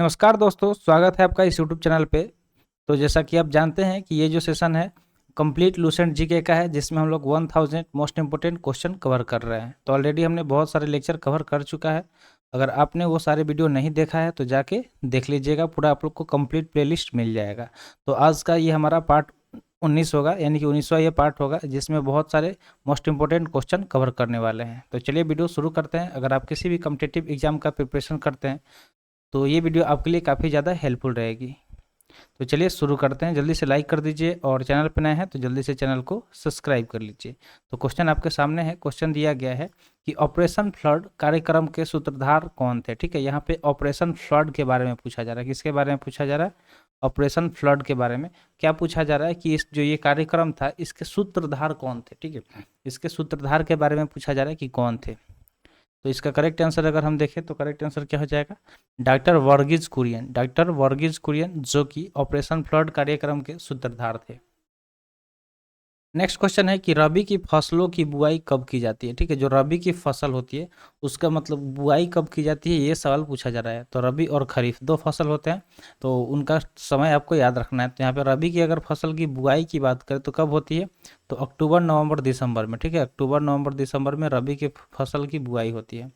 नमस्कार दोस्तों, स्वागत है आपका इस यूट्यूब चैनल पे। तो जैसा कि आप जानते हैं कि ये जो सेशन है कंप्लीट लूसेंट जीके का है, जिसमें हम लोग 1000 मोस्ट इंपोर्टेंट क्वेश्चन कवर कर रहे हैं। तो ऑलरेडी हमने बहुत सारे लेक्चर कवर कर चुका है। अगर आपने वो सारे वीडियो नहीं देखा है तो जाके देख लीजिएगा, पूरा आप लोग को कंप्लीट प्लेलिस्ट मिल जाएगा। तो आज का ये हमारा पार्ट 19 होगा, यानी कि 19वां ये पार्ट होगा, जिसमें बहुत सारे मोस्ट इंपोर्टेंट क्वेश्चन कवर करने वाले हैं। तो चलिए वीडियो शुरू करते हैं। अगर आप किसी भी कम्पिटिटिव एग्जाम का प्रिपरेशन करते हैं तो ये वीडियो आपके लिए काफ़ी ज़्यादा हेल्पफुल रहेगी। तो चलिए शुरू करते हैं। जल्दी से लाइक कर दीजिए और चैनल पर नए हैं तो जल्दी से चैनल को सब्सक्राइब कर लीजिए। तो क्वेश्चन आपके सामने है। क्वेश्चन दिया गया है कि ऑपरेशन फ्लड कार्यक्रम के सूत्रधार कौन थे। ठीक है, यहाँ पे ऑपरेशन फ्लड के बारे में पूछा जा रहा है। किसके बारे में पूछा जा रहा है? ऑपरेशन फ्लड के बारे में। क्या पूछा जा रहा है कि इस जो ये कार्यक्रम था इसके सूत्रधार कौन थे। ठीक है, इसके सूत्रधार के बारे में पूछा जा रहा है कि कौन थे। तो इसका करेक्ट आंसर अगर हम देखें तो करेक्ट आंसर क्या हो जाएगा? डॉक्टर वर्गीज कुरियन। डॉक्टर वर्गीज कुरियन, जो कि ऑपरेशन फ्लड कार्यक्रम के सूत्रधार थे। नेक्स्ट क्वेश्चन है कि रबी की फसलों की बुआई कब की जाती है। ठीक है, जो रबी की फसल होती है उसका मतलब बुआई कब की जाती है, ये सवाल पूछा जा रहा है। तो रबी और खरीफ दो फसल होते हैं, तो उनका समय आपको याद रखना है। तो यहाँ पे रबी की अगर फसल की बुआई की बात करें तो कब होती है? तो अक्टूबर नवंबर दिसंबर में। ठीक है, अक्टूबर नवंबर दिसंबर में रबी की फसल की बुआई होती है।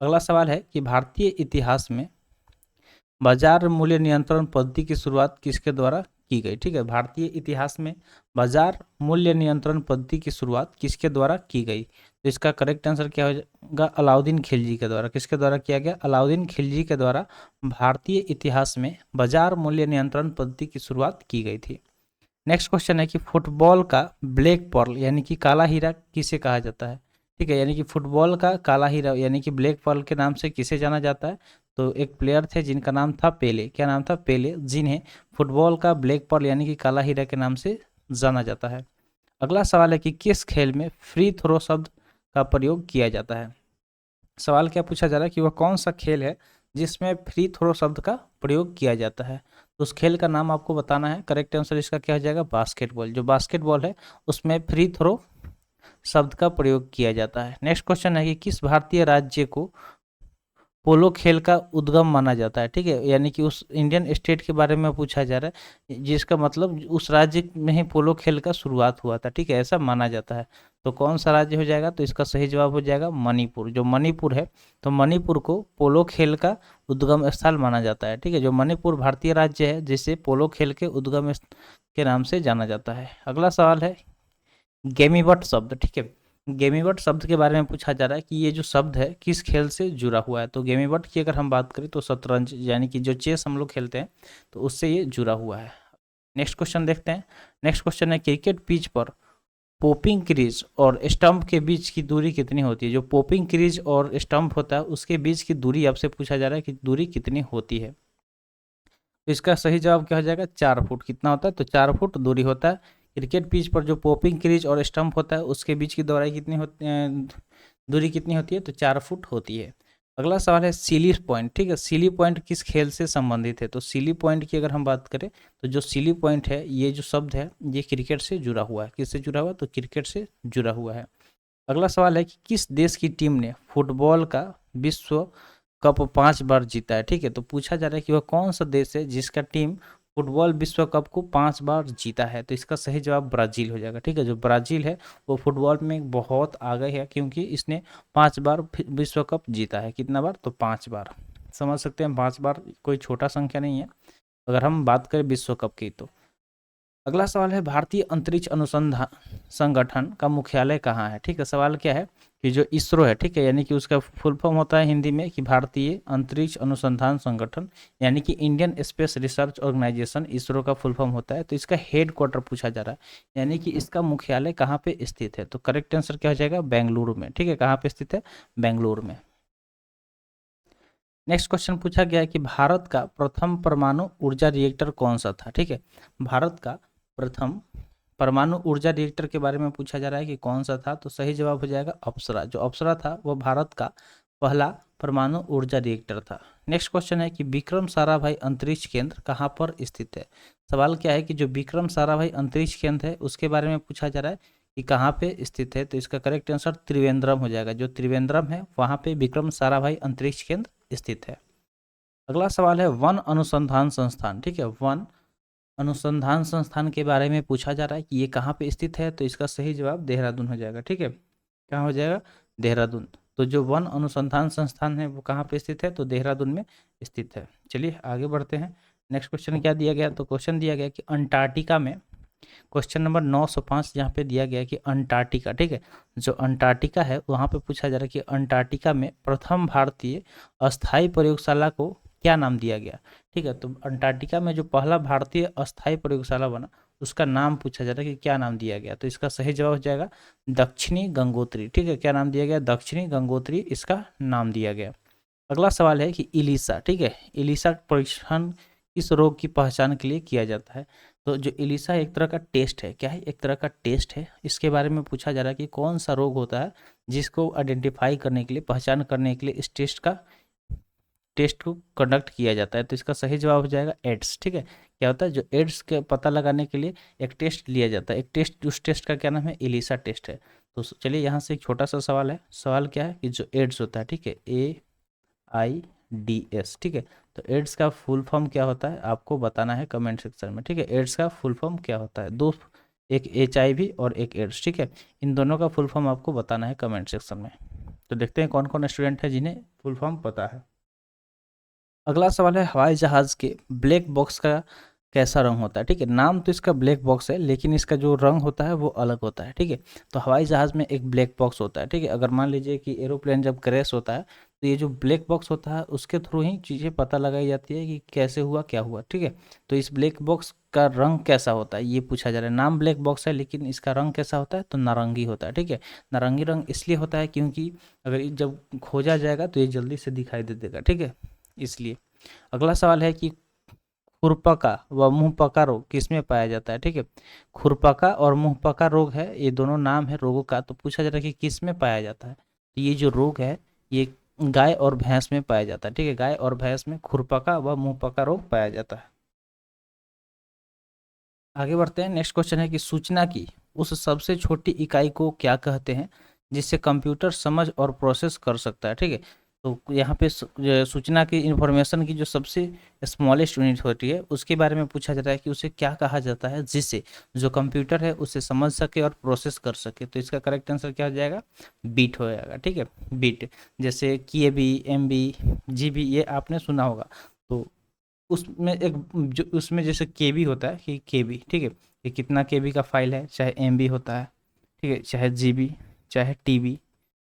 अगला सवाल है कि भारतीय इतिहास में बाजार मूल्य नियंत्रण पद्धति की शुरुआत किसके द्वारा की गई। ठीक है, भारतीय इतिहास में बाजार मूल्य नियंत्रण पद्धति की शुरुआत किसके द्वारा की गई? तो इसका करेक्ट आंसर क्या होगा? अलाउद्दीन खिलजी के द्वारा। किसके द्वारा किया गया? अलाउद्दीन खिलजी के द्वारा भारतीय इतिहास में बाजार मूल्य नियंत्रण पद्धति की शुरुआत की गई थी। नेक्स्ट क्वेश्चन है कि फुटबॉल का ब्लैक पर्ल यानी कि काला हीरा किसे कहा जाता है। ठीक है, यानी कि फुटबॉल का काला हीरा यानी कि ब्लैक पर्ल के नाम से किसे जाना जाता है? तो एक प्लेयर थे जिनका नाम था पेले। क्या नाम था? पेले, जिन्हें फुटबॉल का ब्लैक पर्ल यानी कि काला हीरा के नाम से जाना जाता है। अगला सवाल है कि किस खेल में फ्री थ्रो शब्द का प्रयोग किया जाता है। सवाल क्या पूछा जा रहा है कि वह कौन सा खेल है जिसमें फ्री थ्रो शब्द का प्रयोग किया जाता है। तो उस खेल का नाम आपको बताना है। करेक्ट आंसर इसका क्या हो जाएगा? बास्केटबॉल। जो बास्केटबॉल है उसमें फ्री थ्रो शब्द का प्रयोग किया जाता है। नेक्स्ट क्वेश्चन है कि किस भारतीय राज्य को पोलो खेल का उद्गम माना जाता है। ठीक है, यानी कि उस इंडियन स्टेट के बारे में पूछा जा रहा है जिसका मतलब उस राज्य में ही पोलो खेल का शुरुआत हुआ था। ठीक है, ऐसा माना जाता है। तो कौन सा राज्य हो जाएगा? तो इसका सही जवाब हो जाएगा मणिपुर। जो मणिपुर है, तो मणिपुर को पोलो खेल का उद्गम स्थल माना जाता है। ठीक है, जो मणिपुर भारतीय राज्य है जिसे पोलो खेल के उद्गम के नाम से जाना जाता है। अगला सवाल है गेमीवट शब्द। ठीक है, गेमीवट शब्द के बारे में पूछा जा रहा है कि ये जो शब्द है किस खेल से जुड़ा हुआ है। तो गेमीवट की अगर हम बात करें तो शतरंज यानी कि जो चेस हम लोग खेलते हैं तो उससे ये जुड़ा हुआ है। नेक्स्ट क्वेश्चन देखते हैं। नेक्स्ट क्वेश्चन है क्रिकेट पिच पर पोपिंग क्रीज और स्टंप के बीच की दूरी कितनी होती है। जो पोपिंग क्रीज और स्टंप होता है उसके बीच की दूरी आपसे पूछा जा रहा है कि दूरी कितनी होती है। तो इसका सही जवाब क्या हो जाएगा? 4 फुट। कितना होता है? तो 4 फुट दूरी होता है। क्रिकेट पिच पर जो पोपिंग क्रीज और स्टंप होता है उसके बीच की दूरी कितनी होती है? दूरी कितनी होती है? तो 4 फुट होती है। अगला सवाल है सिली पॉइंट। ठीक है, सिली पॉइंट किस खेल से संबंधित है। तो सिली पॉइंट की अगर हम बात करें तो जो सिली पॉइंट है ये जो शब्द है ये क्रिकेट से जुड़ा हुआ है। किससे जुड़ा हुआ है? तो क्रिकेट से जुड़ा हुआ है। अगला सवाल है कि किस देश की टीम ने फुटबॉल का विश्व कप 5 बार जीता है। ठीक है, तो पूछा जा रहा है कि वह कौन सा देश है जिसका टीम फुटबॉल विश्व कप को 5 बार जीता है। तो इसका सही जवाब ब्राज़ील हो जाएगा। ठीक है, जो ब्राज़ील है वो फुटबॉल में बहुत आगे है क्योंकि इसने 5 बार विश्व कप जीता है। कितना बार? तो 5 बार। समझ सकते हैं 5 बार कोई छोटा संख्या नहीं है अगर हम बात करें विश्व कप की। तो अगला सवाल है भारतीय अंतरिक्ष अनुसंधान संगठन का मुख्यालय कहाँ है। ठीक है, सवाल क्या है कि जो इसरो है, ठीक है, यानी कि उसका फुल फॉर्म होता है हिंदी में कि भारतीय अंतरिक्ष अनुसंधान संगठन, यानी कि Indian space research organisation, ISRO का फुल फॉर्म होता है। तो इसका हेड क्वार्टर पूछा जा रहा है यानी कि इसका मुख्यालय कहाँ पे स्थित है। तो करेक्ट आंसर क्या हो जाएगा? बेंगलुरु में। ठीक है, कहाँ पे स्थित है? बेंगलुरु में। नेक्स्ट क्वेश्चन पूछा गया है कि भारत का प्रथम परमाणु ऊर्जा रिएक्टर कौन सा था। ठीक है, भारत का प्रथम परमाणु ऊर्जा रिएक्टर के बारे में पूछा जा रहा है कि कौन सा था। तो सही जवाब हो जाएगा अप्सरा। जो अप्सरा था वो भारत का पहला परमाणु ऊर्जा रिएक्टर था। नेक्स्ट क्वेश्चन है कि विक्रम साराभाई अंतरिक्ष केंद्र कहाँ पर स्थित है। सवाल क्या है कि जो विक्रम साराभाई अंतरिक्ष केंद्र है उसके बारे में पूछा जा रहा है कि कहाँ पे स्थित है। तो इसका करेक्ट आंसर त्रिवेंद्रम हो जाएगा। जो त्रिवेंद्रम है वहाँ पे विक्रम साराभाई अंतरिक्ष केंद्र स्थित है। अगला सवाल है वन अनुसंधान संस्थान, ठीक है, वन अनुसंधान संस्थान के बारे में पूछा जा रहा है कि ये कहाँ पे स्थित है, तो इसका सही जवाब देहरादून हो जाएगा, ठीक है, कहाँ हो जाएगा, देहरादून। तो जो वन अनुसंधान संस्थान है वो कहाँ पे स्थित है, तो देहरादून में स्थित है। चलिए आगे बढ़ते हैं। नेक्स्ट क्वेश्चन क्या दिया गया, तो क्वेश्चन दिया गया कि अंटार्कटिका में, क्वेश्चन नंबर 905 यहाँ पे दिया गया है कि अंटार्कटिका, ठीक है, जो अंटार्कटिका है वहाँ पे पूछा जा रहा है कि अंटार्कटिका में प्रथम भारतीय अस्थायी प्रयोगशाला को क्या नाम दिया गया, ठीक है। तो अंटार्कटिका में जो पहला भारतीय अस्थायी प्रयोगशाला बना उसका नाम पूछा जा रहा है कि क्या नाम दिया गया, तो इसका सही जवाब हो जाएगा दक्षिणी गंगोत्री, ठीक है, क्या नाम दिया गया, दक्षिणी गंगोत्री इसका नाम दिया गया। अगला सवाल है कि इलिसा, ठीक है, इलिसा परीक्षण किस रोग की पहचान के लिए किया जाता है, तो जो इलिसा एक तरह का टेस्ट है, क्या है, एक तरह का टेस्ट है, इसके बारे में पूछा जा रहा है कि कौन सा रोग होता है जिसको आइडेंटिफाई करने के लिए, पहचान करने के लिए इस टेस्ट को कंडक्ट किया जाता है, तो इसका सही जवाब हो जाएगा एड्स, ठीक है। क्या होता है, जो एड्स के पता लगाने के लिए एक टेस्ट लिया जाता है, एक टेस्ट, उस टेस्ट का क्या नाम है, इलिसा टेस्ट है। तो चलिए यहाँ से एक छोटा सा सवाल है, सवाल क्या है कि जो एड्स होता है, ठीक है, AIDS, ठीक है, तो एड्स का फुल फॉर्म क्या होता है आपको बताना है कमेंट सेक्शन में, ठीक है, एड्स का फुल फॉर्म क्या होता है, दो, एक HIV और एक एड्स, ठीक है, इन दोनों का फुल फॉर्म आपको बताना है कमेंट सेक्शन में। तो देखते हैं कौन कौन स्टूडेंट है जिन्हें फुल फॉर्म पता है। अगला सवाल है हवाई जहाज़ के ब्लैक बॉक्स का कैसा रंग होता है, ठीक है, नाम तो इसका ब्लैक बॉक्स है लेकिन इसका जो रंग होता है वो अलग होता है, ठीक है। तो हवाई जहाज़ में एक ब्लैक बॉक्स होता है, ठीक है, अगर मान लीजिए कि एरोप्लेन जब क्रैश होता है तो ये जो ब्लैक बॉक्स होता है उसके थ्रू ही चीज़ें पता लगाई जाती है कि कैसे हुआ, क्या हुआ, ठीक है। तो इस ब्लैक बॉक्स का रंग कैसा होता है ये पूछा जा रहा है, नाम ब्लैक बॉक्स है लेकिन इसका रंग कैसा होता है, तो नारंगी होता है, ठीक है। नारंगी रंग इसलिए होता है क्योंकि अगर ये जब खोजा जाएगा तो ये जल्दी से दिखाई दे देगा, ठीक है, इसलिए। अगला सवाल है कि खुरपका व मुंहपका रोग किसमें पाया जाता है, ठीक है, खुरपका और मुंहपका रोग है, ये दोनों नाम है रोगों का, तो पूछा जा रहा है कि किस में पाया जाता है, तो ये जो रोग है ये गाय और भैंस में पाया जाता है, ठीक है, गाय और भैंस में खुरपका व मुंहपका रोग पाया जाता है। आगे बढ़ते हैं। नेक्स्ट क्वेश्चन है कि सूचना की उस सबसे छोटी इकाई को क्या कहते हैं जिससे कंप्यूटर समझ और प्रोसेस कर सकता है, ठीक है। तो यहाँ पे सूचना की इंफॉर्मेशन की जो सबसे स्मॉलेस्ट यूनिट होती है उसके बारे में पूछा जाता है कि उसे क्या कहा जाता है जिससे जो कंप्यूटर है उसे समझ सके और प्रोसेस कर सके, तो इसका करेक्ट आंसर क्या हो जाएगा, बीट हो जाएगा, ठीक है, बीट। जैसे KB, MB, GB ये आपने सुना होगा, तो उसमें एक जो उसमें जैसे केबी होता है कि केबी, ठीक है, कि कितना केबी का फाइल है, चाहे MB होता है, ठीक है, चाहे GB, चाहे TB।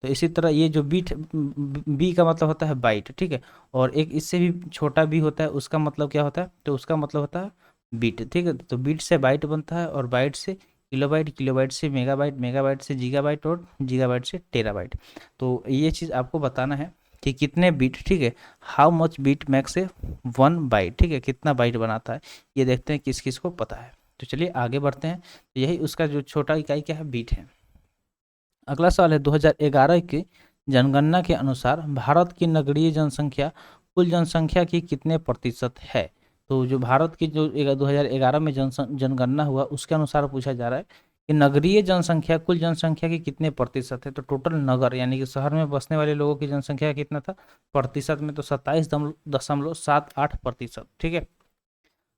तो इसी तरह ये जो बीट, बी का मतलब होता है बाइट, ठीक है, और एक इससे भी छोटा बी होता है उसका मतलब क्या होता है, तो उसका मतलब होता है बीट, ठीक है। तो बीट से बाइट बनता है और बाइट से किलोबाइट, किलोबाइट से मेगाबाइट, मेगाबाइट से गीगाबाइट और गीगाबाइट से टेराबाइट। तो ये चीज़ आपको बताना है कि कितने बीट, ठीक है, how much bit max a 1 byte, ठीक है, कितना बाइट बनाता है, ये देखते हैं किस किस को पता है। तो चलिए आगे बढ़ते हैं, तो यही उसका जो छोटा इकाई क्या है, बीट है। अगला सवाल है 2011 की जनगणना के अनुसार भारत की नगरीय जनसंख्या कुल जनसंख्या की कितने प्रतिशत है, तो जो भारत की जो 2011 में जनगणना हुआ उसके अनुसार पूछा जा रहा है कि नगरीय जनसंख्या कुल जनसंख्या की कितने प्रतिशत है, तो टोटल नगर यानी कि शहर में बसने वाले लोगों की जनसंख्या कितना था प्रतिशत में, तो 27.78%, ठीक है।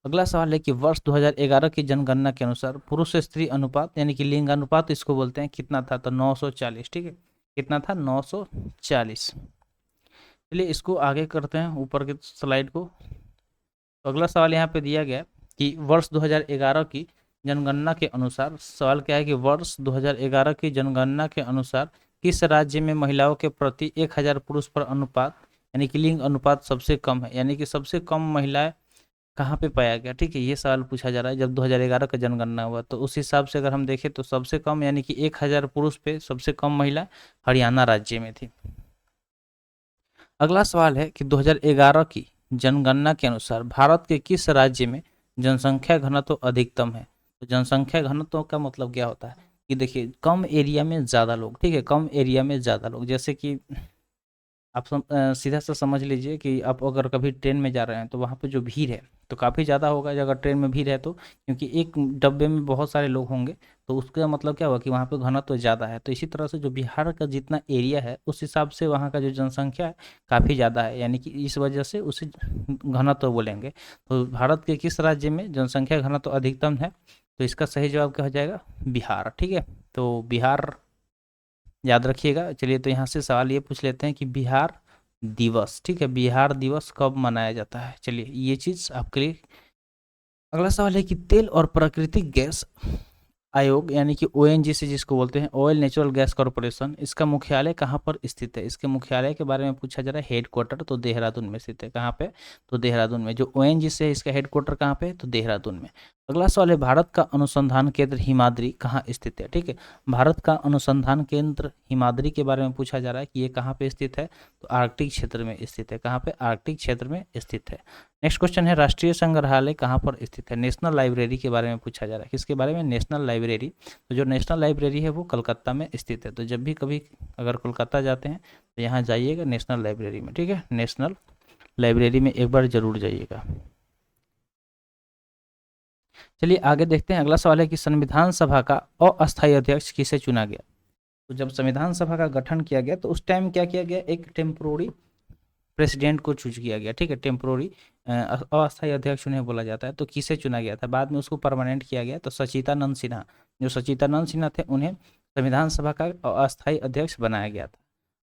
अगला सवाल है कि वर्ष 2011 की जनगणना के अनुसार पुरुष स्त्री अनुपात यानी कि लिंग अनुपात इसको बोलते हैं कितना था, तो 940, ठीक है, कितना था 940। चलिए इसको आगे करते हैं ऊपर के स्लाइड को। तो अगला सवाल यहाँ पे दिया गया कि वर्ष 2011 की जनगणना के अनुसार, सवाल क्या है कि वर्ष 2011 की जनगणना के अनुसार किस राज्य में महिलाओं के प्रति 1000 पुरुष पर अनुपात यानी कि लिंग अनुपात सबसे कम है, यानी कि सबसे कम महिलाएं कहाँ पे पाया गया, ठीक है, ये सवाल पूछा जा रहा है। जब 2011 का जनगणना हुआ तो उस हिसाब से अगर हम देखें तो सबसे कम यानी कि 1000 पुरुष पे सबसे कम महिला हरियाणा राज्य में थी। अगला सवाल है कि 2011 की जनगणना के अनुसार भारत के किस राज्य में जनसंख्या घनत्व अधिकतम है, तो जनसंख्या घनत्व का मतलब क्या होता है कि देखिए कम एरिया में ज़्यादा लोग, ठीक है, कम एरिया में ज़्यादा लोग, जैसे कि आप सीधा सा समझ लीजिए कि आप अगर कभी ट्रेन में जा रहे हैं तो वहाँ पे जो भीड़ है तो काफ़ी ज़्यादा होगा अगर ट्रेन में भीड़ है तो, क्योंकि एक डब्बे में बहुत सारे लोग होंगे, तो उसका मतलब क्या हुआ कि वहाँ पे घनत्व ज़्यादा है। तो इसी तरह से जो बिहार का जितना एरिया है उस हिसाब से वहाँ का जो जनसंख्या है काफ़ी ज़्यादा है, यानी कि इस वजह से उसे घनत्व बोलेंगे। तो भारत के किस राज्य में जनसंख्या घनत्व अधिकतम है, तो इसका सही जवाब क्या हो जाएगा, बिहार। ठीक है, तो बिहार याद रखिएगा। चलिए तो यहाँ से सवाल ये पूछ लेते हैं कि बिहार दिवस, ठीक है, बिहार दिवस कब मनाया जाता है। चलिए ये चीज़ आपके लिए। अगला सवाल है कि तेल और प्राकृतिक गैस आयोग यानी कि ओएनजीसी जिसको बोलते हैं, ऑयल नेचुरल गैस कॉरपोरेशन, इसका मुख्यालय कहाँ पर स्थित है। इसके मुख्यालय के बारे में पूछा जा रहा है। हेडक्वार्टर तो देहरादून में स्थित है। कहाँ पे, तो देहरादून में। जो ओएनजीसी है इसका हेडक्वार्टर कहाँ पे है, तो देहरादून में। अगला सवाल है भारत का अनुसंधान केंद्र हिमाद्री कहाँ स्थित है। ठीक है, भारत का अनुसंधान केंद्र हिमाद्री के बारे में पूछा जा रहा है कि ये कहाँ पे स्थित है, तो आर्कटिक क्षेत्र में स्थित है। कहाँ पे, आर्कटिक क्षेत्र में स्थित है। नेक्स्ट क्वेश्चन है राष्ट्रीय संग्रहालय कहाँ पर स्थित है। नेशनल लाइब्रेरी के बारे में पूछा जा रहा है। किसके बारे में, नेशनल लाइब्रेरी। तो जो नेशनल लाइब्रेरी है वो कलकत्ता में स्थित है। तो जब भी कभी अगर कोलकाता जाते हैं तो यहाँ जाइएगा नेशनल लाइब्रेरी में। ठीक है, नेशनल लाइब्रेरी में एक बार जरूर जाइएगा। चलिए आगे देखते हैं। अगला सवाल है कि संविधान सभा का अस्थायी अध्यक्ष किसे चुना गया। तो जब संविधान सभा का गठन किया गया तो उस टाइम क्या किया गया, एक टेम्पोररी प्रेसिडेंट को चूज किया गया। ठीक है, टेम्पोररी अस्थायी अध्यक्ष उन्हें बोला जाता है। तो किसे चुना गया था, बाद में उसको परमानेंट किया गया। तो सचिदानंद सिन्हा, जो सचिदानंद सिन्हा थे उन्हें संविधान सभा का अस्थायी अध्यक्ष बनाया गया था।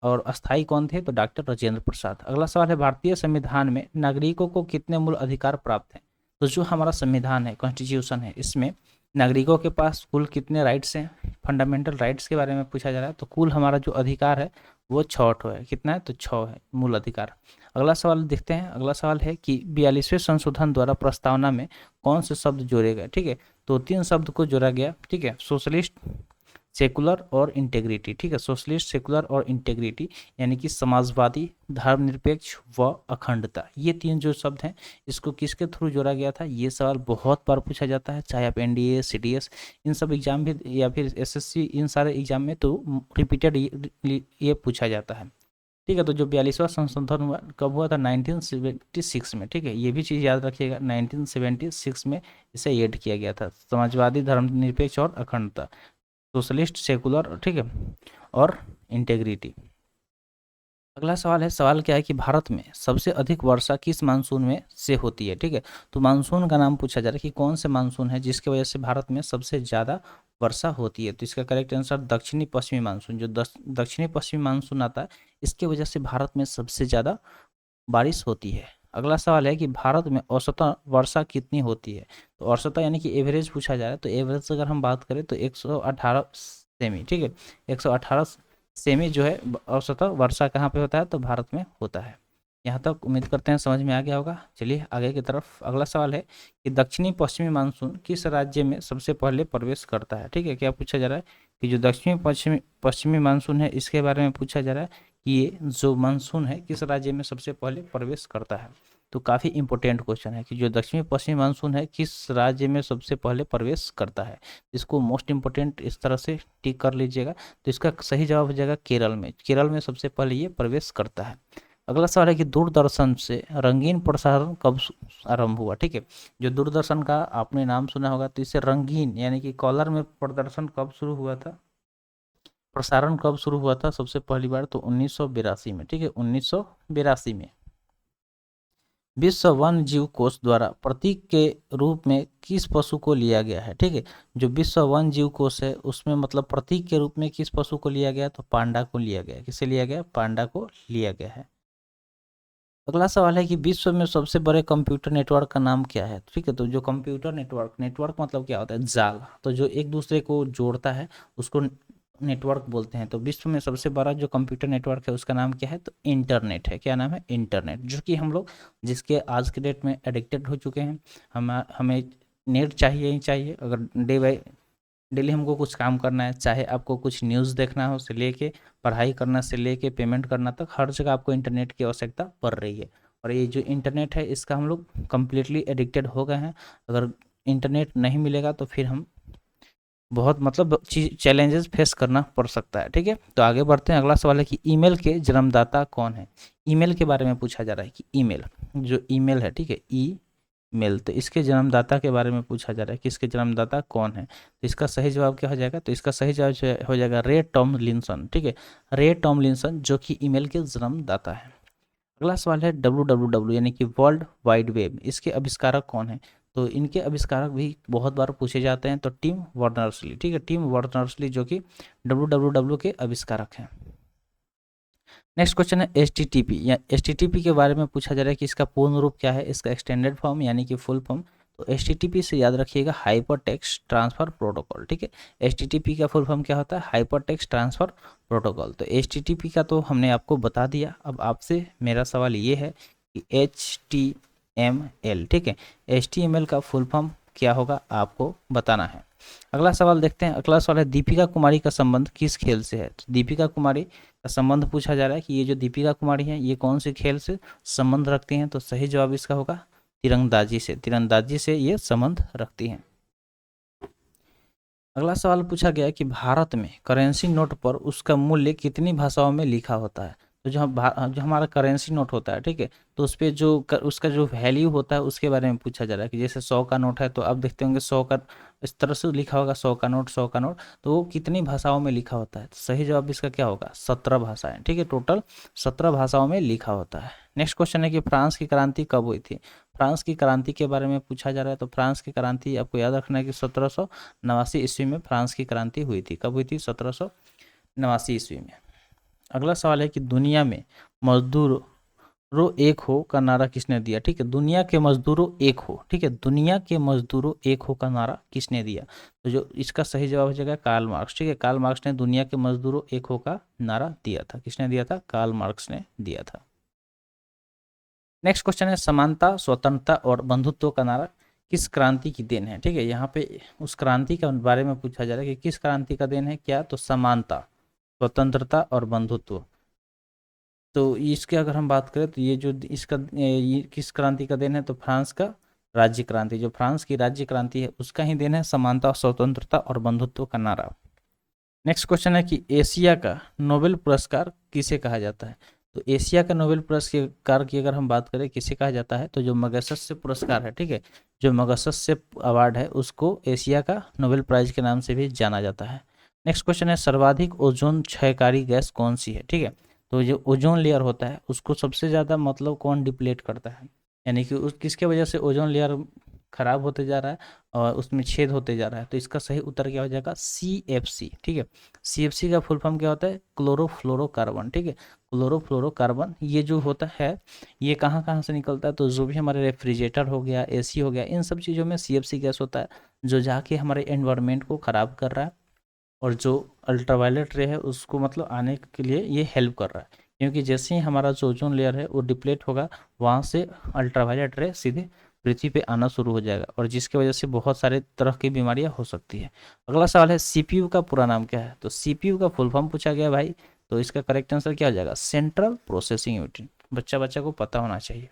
और अस्थायी कौन थे, तो डॉक्टर राजेंद्र प्रसाद। अगला सवाल है भारतीय संविधान में नागरिकों को कितने मूल अधिकार प्राप्त हैं। तो जो हमारा संविधान है, कॉन्स्टिट्यूशन है, इसमें नागरिकों के पास कुल कितने राइट्स हैं, फंडामेंटल राइट्स के बारे में पूछा जा रहा है। तो कुल हमारा जो अधिकार है वो 6 है। कितना है, तो 6 है मूल अधिकार। अगला सवाल देखते हैं। अगला सवाल है कि 42वें संशोधन द्वारा प्रस्तावना में कौन से शब्द जोड़े गए। ठीक है, तो 3 शब्द को जोड़ा गया। ठीक है, सोशलिस्ट, सेकुलर और इंटेग्रिटी। ठीक है, सोशलिस्ट, सेकुलर और इंटेग्रिटी, यानी कि समाजवादी, धर्मनिरपेक्ष व अखंडता। ये 3 जो शब्द हैं इसको किसके थ्रू जोड़ा गया था। ये सवाल बहुत बार पूछा जाता है, चाहे आप एनडीए, सीडीएस, इन सब एग्जाम भी, या फिर एसएससी, इन सारे एग्जाम में तो रिपीटेड ये पूछा जाता है। ठीक है, तो जो 42वां संशोधन हुआ कब हुआ था, 1976 में। ठीक है, ये भी चीज़ याद रखिएगा, 1976 में इसे ऐड किया गया था। समाजवादी, धर्मनिरपेक्ष और अखंडता, सोशलिस्ट, सेकुलर, ठीक है, और इंटेग्रिटी। अगला सवाल है, सवाल क्या है कि भारत में सबसे अधिक वर्षा किस मानसून में से होती है। ठीक है, तो मानसून का नाम पूछा जा रहा है कि कौन से मानसून है जिसकी वजह से भारत में सबसे ज़्यादा वर्षा होती है। तो इसका करेक्ट आंसर दक्षिणी पश्चिमी मानसून। जो दक्षिणी पश्चिमी मानसून आता है इसके वजह से भारत में सबसे ज़्यादा बारिश होती है। अगला सवाल है कि भारत में औसतन वर्षा कितनी होती है। तो औसतन यानी कि एवरेज पूछा जा रहा है। तो एवरेज अगर हम बात करें तो 118 सेमी। ठीक है, 118 सेमी जो है औसतन वर्षा कहाँ पे होता है, तो भारत में होता है। यहाँ तक उम्मीद करते हैं समझ में आ गया होगा। चलिए आगे की तरफ। अगला सवाल है कि दक्षिणी पश्चिमी मानसून किस राज्य में सबसे पहले प्रवेश करता है। ठीक है, क्या पूछा जा रहा है कि जो दक्षिणी पश्चिमी मानसून है इसके बारे में पूछा जा रहा है कि ये जो मानसून है किस राज्य में सबसे पहले प्रवेश करता है। तो काफ़ी इंपॉर्टेंट क्वेश्चन है कि जो दक्षिणी पश्चिमी मानसून है किस राज्य में सबसे पहले प्रवेश करता है। इसको मोस्ट इंपॉर्टेंट इस तरह से टिक कर लीजिएगा। तो इसका सही जवाब हो जाएगा केरल में। केरल में सबसे पहले ये प्रवेश करता है। अगला सवाल है कि दूरदर्शन से रंगीन प्रसारण कब आरंभ हुआ। ठीक है, जो दूरदर्शन का आपने नाम सुना होगा, तो इससे रंगीन यानी कि कलर में प्रदर्शन कब शुरू हुआ था, प्रसारण कब शुरू हुआ था सबसे पहली बार, तो 1982 में। ठीक है, 1982 में। विश्व वन जीव कोष द्वारा प्रतीक के रूप में किस पशु को लिया गया है। ठीक है, जो विश्व वन जीव कोष है उसमें मतलब प्रतीक के रूप में किस पशु को लिया गया, तो पांडा को लिया गया। किसे लिया गया, पांडा को लिया गया है। अगला सवाल है कि विश्व में सबसे बड़े कंप्यूटर नेटवर्क का नाम क्या है। ठीक है, तो जो कंप्यूटर नेटवर्क मतलब क्या होता है, जाल। तो जो एक दूसरे को जोड़ता है उसको नेटवर्क बोलते हैं। तो विश्व में सबसे बड़ा जो कंप्यूटर नेटवर्क है उसका नाम क्या है, तो इंटरनेट है। क्या नाम है, इंटरनेट। जो कि हम लोग जिसके आज के डेट में एडिक्टेड हो चुके हैं। हमें नेट चाहिए ही चाहिए। अगर डेली हमको कुछ काम करना है, चाहे आपको कुछ न्यूज़ देखना हो से लेके पढ़ाई करना से लेके पेमेंट करना तक, हर जगह आपको इंटरनेट की आवश्यकता पड़ रही है। और ये जो इंटरनेट है इसका हम लोग कम्प्लीटली एडिक्टेड हो गए हैं। अगर इंटरनेट नहीं मिलेगा तो फिर हम बहुत मतलब चैलेंजेस फेस करना पड़ सकता है। ठीक है, तो आगे बढ़ते हैं। अगला सवाल है कि ईमेल के जन्मदाता कौन है। ईमेल के बारे में पूछा जा रहा है कि ईमेल, जो ईमेल है, ठीक है, ई मेल, तो इसके जन्मदाता के बारे में पूछा जा रहा है कि इसके जन्मदाता कौन है। तो इसका सही जवाब क्या हो जाएगा, तो इसका सही जवाब हो जाएगा रे टॉमलिंसन। ठीक है, रे टॉमलिंसन जो कि ईमेल के जन्मदाता है। अगला सवाल है WWW यानी कि वर्ल्ड वाइड वेब, इसके आविष्कारक कौन है। तो इनके आविष्कारक भी बहुत बार पूछे जाते हैं, तो टिम वर्नर्स-ली। ठीक है, टिम वर्नर्स-ली जो कि WWW के आविष्कारक हैं। नेक्स्ट क्वेश्चन है HTTP, या HTTP के बारे में पूछा जा रहा है कि इसका पूर्ण रूप क्या है, इसका एक्सटेंडेड फॉर्म यानी कि फुल फॉर्म। तो HTTP से याद रखिएगा हाइपर टेक्स्ट ट्रांसफर प्रोटोकॉल। ठीक है, HTTP का फुल फॉर्म क्या होता है, हाइपर टेक्स्ट ट्रांसफर प्रोटोकॉल। तो HTTP का तो हमने आपको बता दिया। अब आपसे मेरा सवाल ये है कि HTML, ठीक है, HTML का फुल फॉर्म क्या होगा, आपको बताना है। अगला सवाल देखते हैं। अगला सवाल है दीपिका कुमारी का संबंध किस खेल से है। तो दीपिका कुमारी का संबंध पूछा जा रहा है कि ये जो दीपिका कुमारी है ये कौन से खेल से संबंध रखती हैं। तो सही जवाब इसका होगा तीरंदाजी से। तीरंदाजी से ये संबंध रखती हैं। अगला सवाल पूछा गया है कि भारत में करेंसी नोट पर उसका मूल्य कितनी भाषाओं में लिखा होता है। तो जो हमारा करेंसी नोट होता है, ठीक है, तो उस पर उसका जो वैल्यू होता है उसके बारे में पूछा जा रहा है कि जैसे 100 का नोट है तो आप देखते होंगे 100 का इस तरह से लिखा होगा, 100 का नोट, 100 का नोट, तो वो कितनी भाषाओं में लिखा होता है। तो सही जवाब इसका क्या होगा, 17 भाषाएं। ठीक है, टोटल 17 भाषाओं में लिखा होता है। नेक्स्ट क्वेश्चन है कि फ्रांस की क्रांति कब हुई थी। फ्रांस की क्रांति के बारे में पूछा जा रहा है। तो फ्रांस की क्रांति आपको याद रखना है कि 1789 ईस्वी में फ्रांस की क्रांति हुई थी। कब हुई थी, 1789 ईस्वी में। अगला सवाल है कि दुनिया में मजदूरों एक हो का नारा किसने दिया। ठीक है, दुनिया के मजदूरों एक हो, ठीक है, दुनिया के मजदूरों एक हो का नारा किसने दिया। तो जो इसका सही जवाब हो जाएगा कार्ल मार्क्स। ठीक है, कार्ल मार्क्स ने दुनिया के मजदूरों एक हो का नारा दिया था। किसने दिया था, कार्ल मार्क्स ने दिया था। नेक्स्ट क्वेश्चन है समानता, स्वतंत्रता और बंधुत्व का नारा किस क्रांति की देन है। ठीक है, यहाँ पे उस क्रांति के बारे में पूछा जा रहा है कि किस क्रांति का देन है क्या, तो समानता, स्वतंत्रता और बंधुत्व। तो इसके अगर हम बात करें तो ये जो इसका ये किस क्रांति का देन है, तो फ्रांस का राज्य क्रांति, जो फ्रांस की राज्य क्रांति है उसका ही देन है समानता, स्वतंत्रता और बंधुत्व का नारा। नेक्स्ट क्वेश्चन है कि एशिया का नोबेल पुरस्कार किसे कहा जाता है। तो एशिया का नोबेल पुरस्कार की अगर हम बात करें किसे कहा जाता है, तो जो मगसेसे पुरस्कार है, ठीक है, जो मगसेसे अवार्ड है उसको एशिया का नोबेल प्राइज के नाम से भी जाना जाता है। नेक्स्ट क्वेश्चन है सर्वाधिक ओजोन क्षयकारी गैस कौन सी है। ठीक है, तो जो ओजोन लेयर होता है उसको सबसे ज़्यादा मतलब कौन डिप्लेट करता है, यानी कि उस किसके वजह से ओजोन लेयर खराब होते जा रहा है और उसमें छेद होते जा रहा है। तो इसका सही उत्तर क्या हो जाएगा, CFC। ठीक है, CFC का फुल फॉर्म क्या होता है, क्लोरोफ्लोरोकार्बन। ठीक है, क्लोरोफ्लोरोकार्बन ये जो होता है ये कहाँ कहाँ से निकलता है, तो जो भी हमारे रेफ्रिजरेटर हो गया, AC हो गया, इन सब चीज़ों में CFC गैस होता है जो जाके हमारे एनवायरनमेंट को ख़राब कर रहा है और जो अल्ट्रावायलेट रे है उसको मतलब आने के लिए ये हेल्प कर रहा है। क्योंकि जैसे ही हमारा जो ओजोन लेयर है वो डिप्लेट होगा वहाँ से अल्ट्रावायलेट रे सीधे पृथ्वी पे आना शुरू हो जाएगा और जिसकी वजह से बहुत सारे तरह की बीमारियां हो सकती है। अगला सवाल है CPU का पूरा नाम क्या है। तो CPU का फुल फॉर्म पूछा गया भाई, तो इसका करेक्ट आंसर क्या हो जाएगा, सेंट्रल प्रोसेसिंग यूनिट। बच्चा को पता होना चाहिए।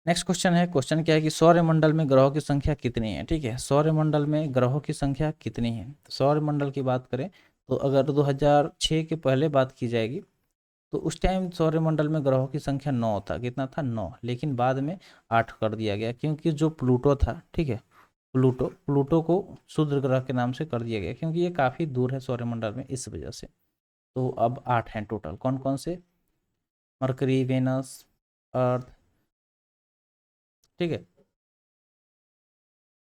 नेक्स्ट क्वेश्चन है, क्वेश्चन क्या है कि सौरमंडल में ग्रहों की संख्या कितनी है। ठीक है, सौरमंडल में ग्रहों की संख्या कितनी है। तो सौरमंडल की बात करें तो अगर 2006 के पहले बात की जाएगी तो उस टाइम सौरमंडल में ग्रहों की संख्या 9 था। कितना था, 9, लेकिन बाद में 8 कर दिया गया क्योंकि जो प्लूटो था, ठीक है, प्लूटो को क्षुद्र ग्रह के नाम से कर दिया गया क्योंकि ये काफ़ी दूर है सौरमंडल में, इस वजह से। तो अब 8 हैं टोटल, कौन कौन से, मरकरी, वेनस, अर्थ, ठीक है,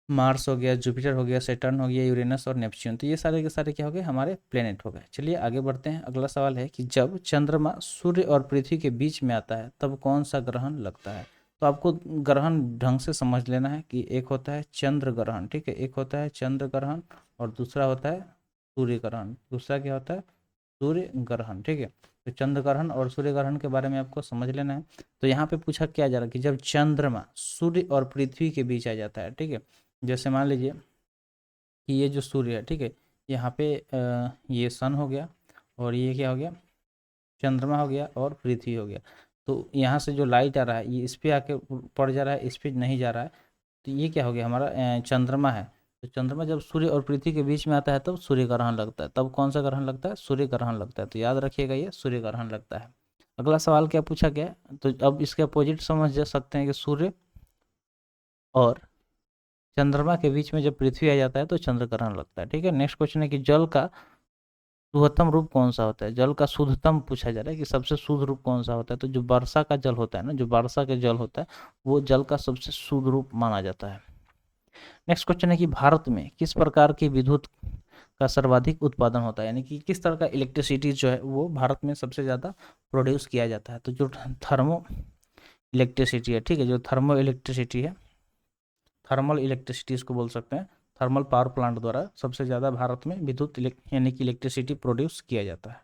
मार्स हो गया, जुपिटर हो गया, सैटर्न हो गया, यूरेनस और नेपच्यून। तो ये सारे के सारे क्या हो गए, हमारे प्लेनेट हो गए। चलिए आगे बढ़ते हैं। अगला सवाल है कि जब चंद्रमा सूर्य और पृथ्वी के बीच में आता है तब कौन सा ग्रहण लगता है। तो आपको ग्रहण ढंग से समझ लेना है कि एक होता है चंद्र ग्रहण, ठीक है, एक होता है चंद्र ग्रहण और दूसरा होता है सूर्य ग्रहण। दूसरा क्या होता है, सूर्य ग्रहण। ठीक है, तो चंद्र ग्रहण और सूर्य ग्रहण के बारे में आपको समझ लेना है। तो यहाँ पे पूछा क्या जा रहा है कि जब चंद्रमा सूर्य और पृथ्वी के बीच आ जाता है, ठीक है, जैसे मान लीजिए कि ये जो सूर्य है, ठीक है, यहाँ पे ये सन हो गया और ये क्या हो गया, चंद्रमा हो गया और पृथ्वी हो गया। तो यहाँ से जो लाइट आ रहा है ये इस पे आके पड़ जा रहा है, इस पे नहीं जा रहा है। तो ये क्या हो गया, हमारा चंद्रमा है। तो चंद्रमा जब सूर्य और पृथ्वी के बीच में आता है तब सूर्य ग्रहण लगता है। तब कौन सा ग्रहण लगता है? सूर्य ग्रहण लगता है। तो याद रखिएगा ये सूर्य ग्रहण लगता है। अगला सवाल क्या पूछा गया है? तो अब इसके अपोजिट समझ जा सकते हैं कि सूर्य और चंद्रमा के बीच में जब पृथ्वी आ जाता है तो चंद्र ग्रहण लगता है। ठीक है, नेक्स्ट क्वेश्चन है कि जल का शुद्धतम रूप कौन सा होता है? जल का शुद्धतम पूछा जा रहा है कि सबसे शुद्ध रूप कौन सा होता है। तो जो वर्षा का जल होता है ना, जो वर्षा के जल होता है वो जल का सबसे शुद्ध रूप माना जाता है। नेक्स्ट क्वेश्चन है कि भारत में किस प्रकार की विद्युत का सर्वाधिक उत्पादन होता है, यानी कि किस तरह का इलेक्ट्रिसिटी जो है वो भारत में सबसे ज़्यादा प्रोड्यूस किया जाता है। तो जो थर्मो इलेक्ट्रिसिटी है, ठीक है, जो थर्मो इलेक्ट्रिसिटी है, थर्मल इलेक्ट्रिसिटी इसको बोल सकते हैं, थर्मल पावर प्लांट द्वारा सबसे ज़्यादा भारत में विद्युत यानी कि इलेक्ट्रिसिटी प्रोड्यूस किया जाता है।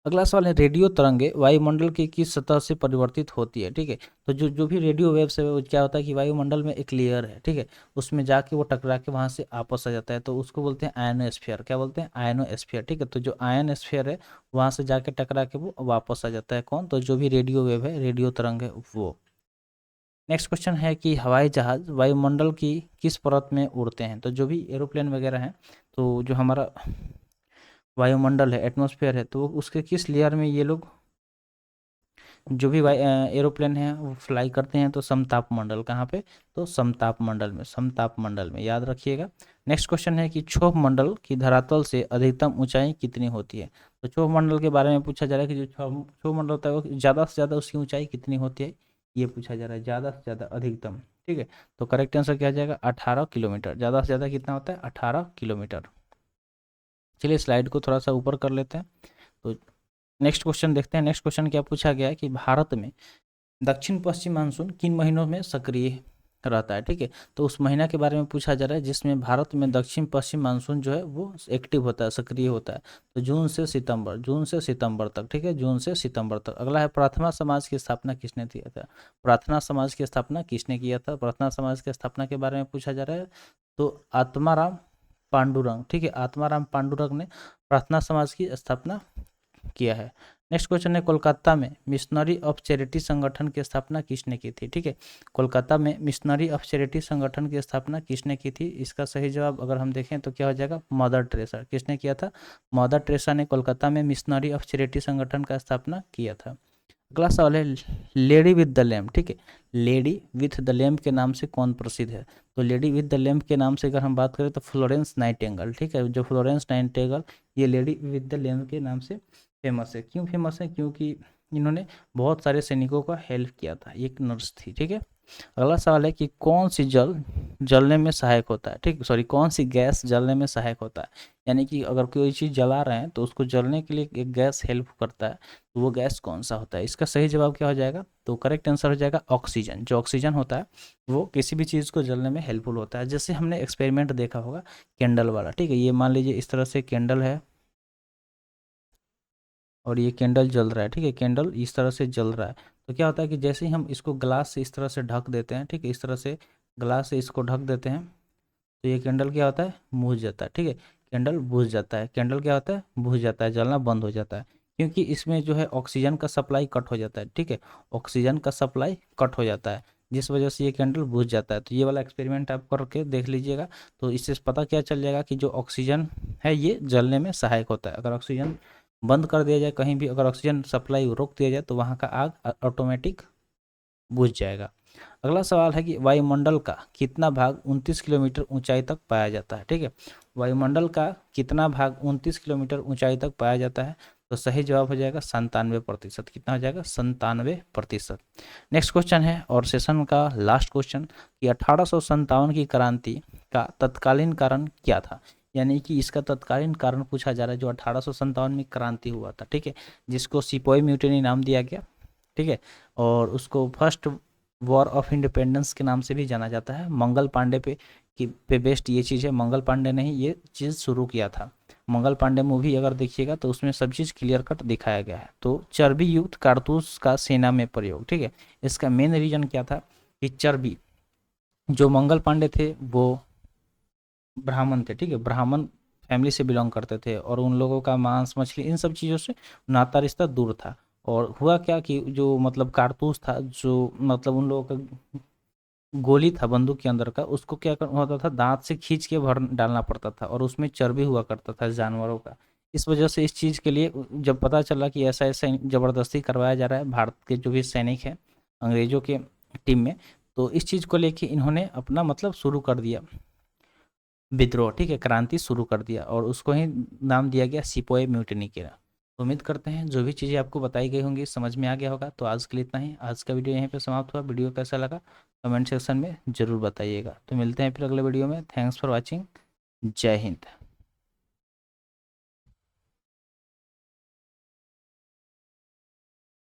अगला सवाल है रेडियो तरंगे वायुमंडल की किस सतह से परिवर्तित होती है। ठीक है, तो जो जो भी रेडियो वेव्स है वो क्या होता है कि वायुमंडल में एक लेयर है, ठीक है, उसमें जाके वो टकरा के वहाँ से आपस आ जाता है, तो उसको बोलते हैं आयनोस्फीयर। क्या बोलते हैं? आयनोस्फीयर। ठीक है, तो जो आयनोस्फीयर है वहाँ से जाके टकरा के वो वापस आ जाता है। कौन? तो जो भी रेडियो वेव है, रेडियो तरंग है वो। नेक्स्ट क्वेश्चन है कि हवाई जहाज वायुमंडल की किस परत में उड़ते हैं। तो जो भी एरोप्लेन वगैरह हैं, तो जो हमारा वायुमंडल है, एटमॉस्फेयर है, तो उसके किस लेयर में ये लोग जो भी एरोप्लेन है वो फ्लाई करते हैं? तो समताप मंडल। कहाँ पे? तो समताप मंडल में, समताप मंडल में, याद रखिएगा। नेक्स्ट क्वेश्चन है कि क्षोभ मंडल की धरातल से अधिकतम ऊंचाई कितनी होती है। तो क्षोभ मंडल के बारे में पूछा जा रहा है कि जो क्षोभ मंडल होता है वो ज़्यादा से ज़्यादा उसकी ऊंचाई कितनी होती है, ये पूछा जा रहा है, ज़्यादा से ज़्यादा, अधिकतम। ठीक है, तो करेक्ट आंसर क्या आ जाएगा? 18 किलोमीटर। ज़्यादा से ज़्यादा कितना होता है? 18 किलोमीटर। चलिए स्लाइड को थोड़ा सा ऊपर कर लेते हैं। तो नेक्स्ट क्वेश्चन देखते हैं। नेक्स्ट क्वेश्चन क्या पूछा गया है कि भारत में दक्षिण पश्चिम मानसून किन महीनों में सक्रिय रहता है। ठीक है, तो उस महीना के बारे में पूछा जा रहा है जिसमें भारत में दक्षिण पश्चिम मानसून जो है वो एक्टिव होता है, सक्रिय होता है। तो जून से सितंबर, जून से सितंबर तक। ठीक है, जून से सितंबर तक। अगला है प्रार्थना समाज की स्थापना किसने किया था। प्रार्थना समाज की स्थापना किसने किया था? प्रार्थना समाज की स्थापना के बारे में पूछा जा रहा है। तो आत्माराम पांडुरंग। ठीक है, आत्माराम पांडुरंग ने प्रार्थना समाज की स्थापना किया है। नेक्स्ट क्वेश्चन है कोलकाता में मिशनरी ऑफ चैरिटी संगठन की स्थापना किसने की थी। ठीक है, कोलकाता में मिशनरी ऑफ चैरिटी संगठन की स्थापना किसने की थी? इसका सही जवाब अगर हम देखें तो क्या हो जाएगा? Mother Teresa. किसने किया था? मदर टेरेसा ने कोलकाता में मिशनरी ऑफ चैरिटी संगठन का स्थापना किया था। अगला सवाल है लेडी विद द लैम्प। ठीक है, लेडी विथ द लैम्प के नाम से कौन प्रसिद्ध है? तो लेडी विद द लैम्प के नाम से अगर हम बात करें तो फ्लोरेंस नाइटिंगेल। ठीक है, जो फ्लोरेंस नाइटिंगेल ये लेडी विद द लैम्प के नाम से फेमस है। क्यों फेमस है? क्योंकि इन्होंने बहुत सारे सैनिकों का हेल्प किया था, एक नर्स थी। ठीक है, अगला सवाल है कि कौन सी जल जलने में सहायक होता है। ठीक, सॉरी, कौन सी गैस जलने में सहायक होता है, यानी कि अगर कोई चीज़ जला रहे हैं तो उसको जलने के लिए एक गैस हेल्प करता है, तो वो गैस कौन सा होता है? इसका सही जवाब क्या हो जाएगा? तो करेक्ट आंसर हो जाएगा ऑक्सीजन। जो ऑक्सीजन होता है वो किसी भी चीज़ को जलने में हेल्पफुल होता है। जैसे हमने एक्सपेरिमेंट देखा होगा कैंडल वाला। ठीक है, ये मान लीजिए इस तरह से कैंडल है और ये कैंडल जल रहा है। ठीक है, कैंडल इस तरह से जल रहा है, तो क्या होता है कि जैसे ही हम इसको ग्लास से इस तरह से ढक देते हैं, ठीक है, इस तरह से ग्लास से इसको ढक देते हैं, तो ये कैंडल क्या होता है? बुझ जाता है। ठीक है, कैंडल बुझ जाता है। कैंडल क्या होता है? बुझ जाता है, जलना बंद हो जाता है, क्योंकि इसमें जो है ऑक्सीजन का सप्लाई कट हो जाता है। ठीक है, ऑक्सीजन का सप्लाई कट हो जाता है, जिस वजह से ये कैंडल बुझ जाता है। तो ये वाला एक्सपेरिमेंट आप करके देख लीजिएगा, तो इससे पता क्या चल जाएगा कि जो ऑक्सीजन है ये जलने में सहायक होता है। अगर ऑक्सीजन बंद कर दिया जाए कहीं भी, अगर ऑक्सीजन सप्लाई रोक दिया जाए तो वहाँ का आग ऑटोमेटिक बुझ जाएगा। अगला सवाल है कि वायुमंडल का कितना भाग 29 किलोमीटर ऊंचाई तक पाया जाता है। ठीक है, वायुमंडल का कितना भाग 29 किलोमीटर ऊंचाई तक पाया जाता है? तो सही जवाब हो जाएगा 97%। कितना हो जाएगा? 97%। नेक्स्ट क्वेश्चन है और सेशन का लास्ट क्वेश्चन कि 1857 की क्रांति का तत्कालीन कारण क्या था, यानी कि इसका तत्कालीन कारण पूछा जा रहा है। जो 1857 में क्रांति हुआ था, ठीक है, जिसको सिपोई म्यूटिनी नाम दिया गया। ठीक है, और उसको फर्स्ट वॉर ऑफ इंडिपेंडेंस के नाम से भी जाना जाता है। मंगल पांडे पे बेस्ड ये चीज़ है। मंगल पांडे ने ही ये चीज़ शुरू किया था। मंगल पांडे मूवी अगर देखिएगा तो उसमें सब चीज़ क्लियर कट दिखाया गया है। तो चर्बी युक्त कारतूस का सेना में प्रयोग। ठीक है, इसका मेन रीजन क्या था कि चर्बी, जो मंगल पांडे थे वो ब्राह्मण थे। ठीक है, ब्राह्मण फैमिली से बिलोंग करते थे और उन लोगों का मांस मछली इन सब चीज़ों से नाता रिश्ता दूर था। और हुआ क्या कि जो मतलब कारतूस था, जो मतलब उन लोगों का गोली था बंदूक के अंदर का, उसको क्या होता था, दांत से खींच के भर डालना पड़ता था और उसमें चर्बी हुआ करता था जानवरों का। इस वजह से इस चीज़ के लिए जब पता चला कि ऐसा ऐसा ज़बरदस्ती करवाया जा रहा है भारत के जो भी सैनिक हैं अंग्रेज़ों के टीम में, तो इस चीज़ को लेके इन्होंने अपना मतलब शुरू कर दिया विद्रोह, ठीक है, क्रांति शुरू कर दिया और उसको ही नाम दिया गया सिपोय म्यूटिनी के। तो उम्मीद करते हैं जो भी चीज़ें आपको बताई गई होंगी समझ में आ गया होगा। तो आज के लिए इतना ही, आज का वीडियो यहीं पे समाप्त हुआ। वीडियो कैसा लगा कमेंट सेक्शन में ज़रूर बताइएगा। तो मिलते हैं फिर अगले वीडियो में। Thanks for watching. जय हिंद।